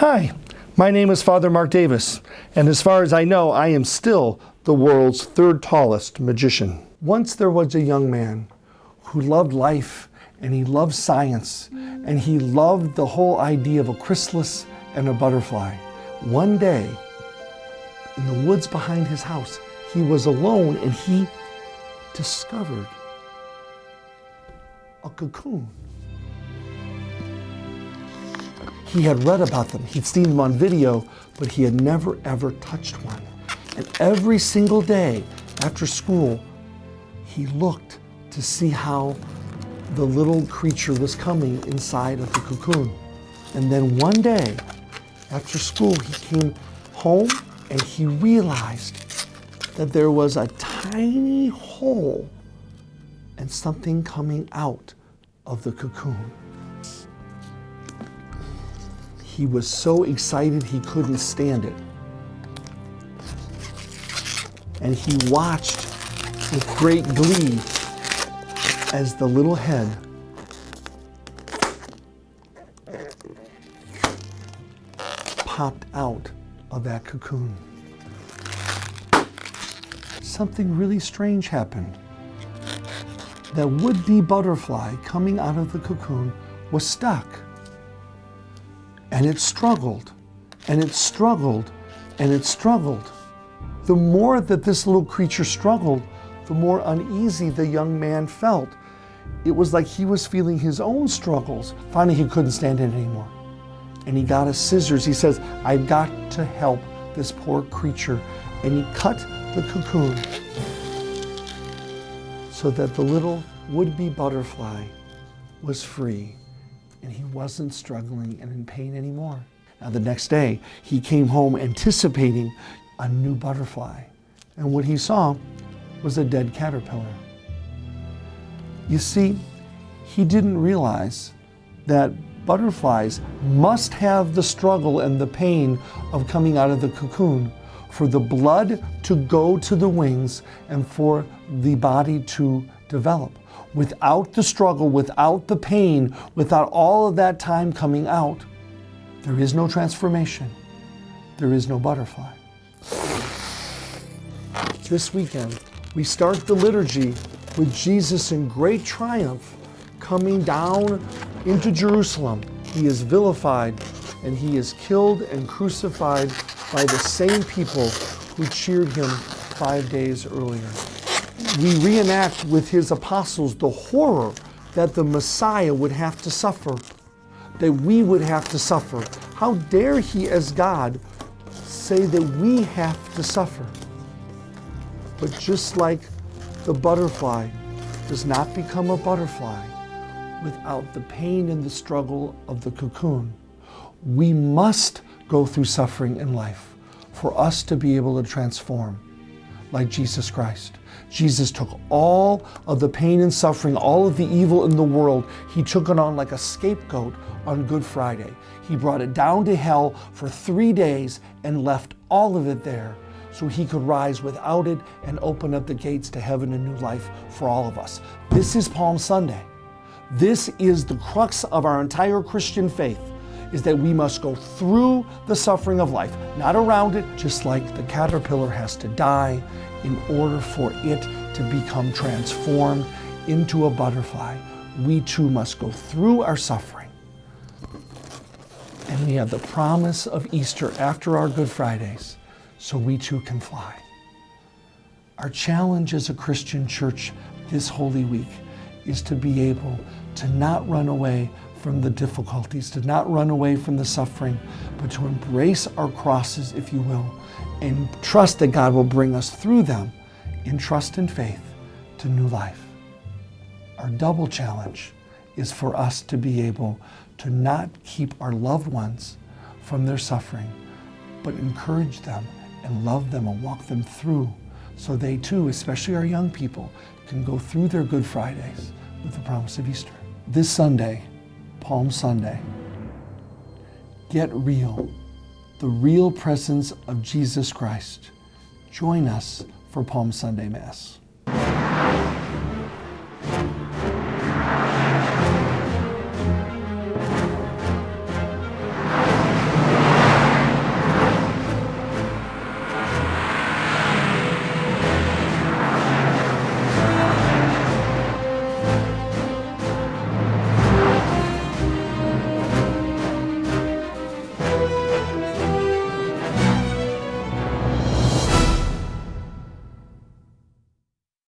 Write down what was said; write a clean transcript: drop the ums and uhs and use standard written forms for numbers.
Hi, my name is Father Mark Davis, and as far as I know, I am still the world's third tallest magician. Once there was a young man who loved life, and he loved science, and he loved the whole idea of a chrysalis and a butterfly. One day, in the woods behind his house, he was alone and he discovered a cocoon. He had read about them, he'd seen them on video, but he had never ever touched one. And every single day after school, he looked to see how the little creature was coming inside of the cocoon. And then one day after school, he came home and he realized that there was a tiny hole and something coming out of the cocoon. He was so excited he couldn't stand it. And he watched with great glee as the little head popped out of that cocoon. Something really strange happened. That would-be butterfly coming out of the cocoon was stuck. And it struggled, and it struggled, and it struggled. The more that this little creature struggled, the more uneasy the young man felt. It was like he was feeling his own struggles. Finally, he couldn't stand it anymore. And he got his scissors. He says, I've got to help this poor creature. And he cut the cocoon so that the little would-be butterfly was free. And he wasn't struggling and in pain anymore. Now the next day, he came home anticipating a new butterfly. And what he saw was a dead caterpillar. You see, he didn't realize that butterflies must have the struggle and the pain of coming out of the cocoon for the blood to go to the wings and for the body to develop. Without the struggle, without the pain, without all of that time coming out, there is no transformation. There is no butterfly. This weekend, we start the liturgy with Jesus in great triumph coming down into Jerusalem. He is vilified and he is killed and crucified by the same people who cheered him 5 days earlier. We reenact with his apostles the horror that the Messiah would have to suffer, that we would have to suffer. How dare he as God say that we have to suffer? But just like the butterfly does not become a butterfly without the pain and the struggle of the cocoon, we must go through suffering in life for us to be able to transform like Jesus Christ. Jesus took all of the pain and suffering, all of the evil in the world. He took it on like a scapegoat on Good Friday. He brought it down to hell for 3 days and left all of it there so he could rise without it and open up the gates to heaven and new life for all of us. This is Palm Sunday. This is the crux of our entire Christian faith, is that we must go through the suffering of life, not around it, just like the caterpillar has to die in order for it to become transformed into a butterfly. We too must go through our suffering. And we have the promise of Easter after our Good Fridays, so we too can fly. Our challenge as a Christian church this Holy Week is to be able to not run away from the difficulties, to not run away from the suffering, but to embrace our crosses, if you will, and trust that God will bring us through them in trust and faith to new life. Our double challenge is for us to be able to not keep our loved ones from their suffering, but encourage them and love them and walk them through so they too, especially our young people, can go through their Good Fridays with the promise of Easter. This Sunday, Palm Sunday, get real, the real presence of Jesus Christ. Join us for Palm Sunday Mass.